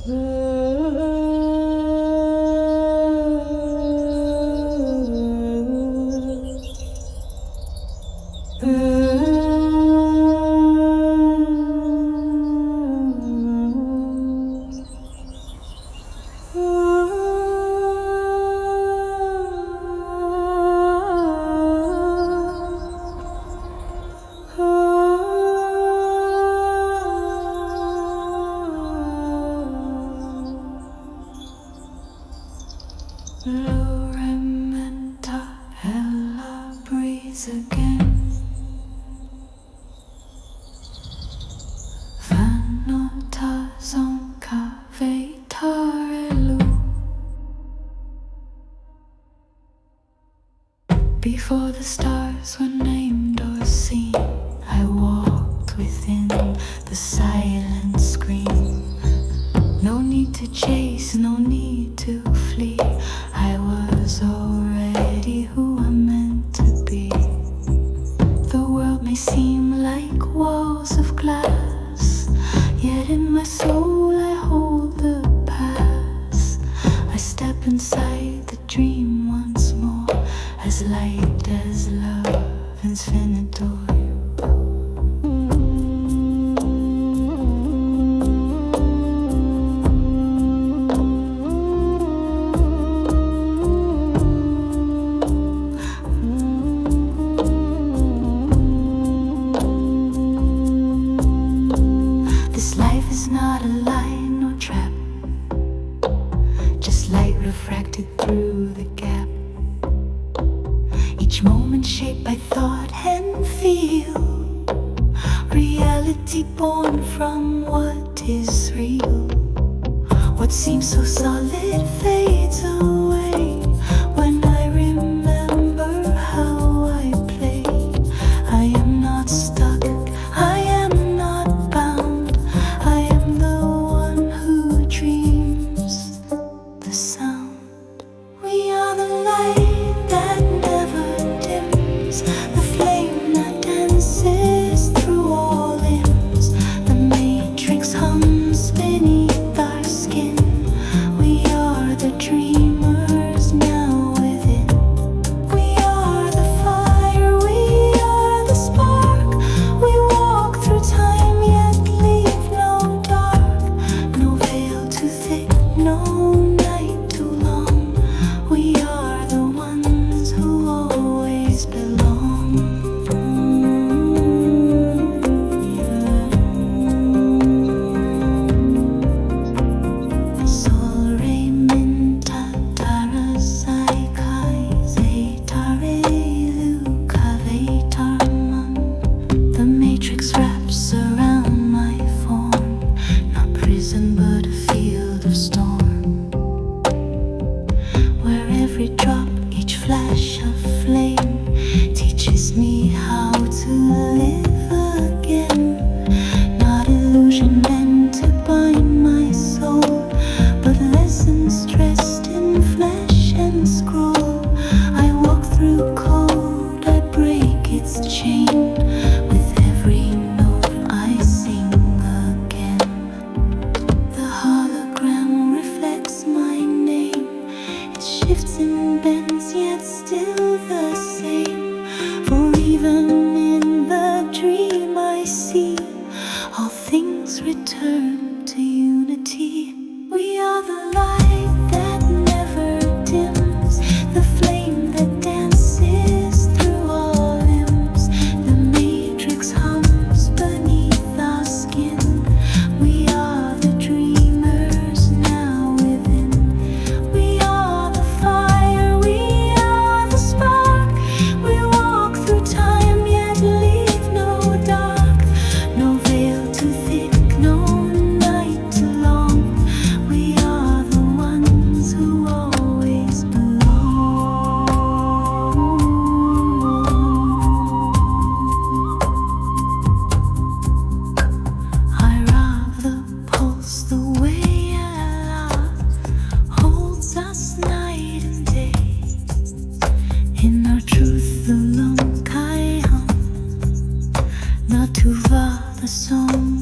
Hologram ella breathes again. Vanotas on cavetarelu. Before the stars were named or seen, I walked within the silent scream. No need to chase, no need to flee. I was already who I'm meant to be. The world may seem like walls of glass, yet in my soul I hold the past. I step inside the dream once more, as light as love, infinito. This life is not a line or trap, just light refracted through the gap. Each moment shaped by thought and feel, reality born from what is real. What seems so solid fades away when I remember how I played. I am not stuck, I am not bound, I am the one who dreams the sound. We are the light that never dims, the flame that dances through all limbs. The matrix hums beneath our skin. We are the dreamers now within. We are the fire, we are the spark. We walk through time yet leave no dark. No veil too thick, no night too long. We are the ones who always belong. Sol re min tatara sai kai zetare luka vetarman. The matrix wraps around my form, not prison but a field of storm, where every drop, each flash of flame teaches me how to live again. Not illusion meant to bind my soul, but lessons dressed in flesh and scroll. I walk through cold, I break its chain. With every note I sing again. The hologram reflects my name. It shifts and bends, yet still the same. For even in the dream I see, all things return to unity. We are the light that never dims, the flame that dances through all limbs. The matrix hums beneath our skin. We are the dreamers now within. We are the fire, we are the spark. We walk through time yet leave no dark. No veil too thick, no night too long. We are the ones who always belong. I rock the pulse the way Allah holds us night and day. In our truth alone, Kayam, not to the song.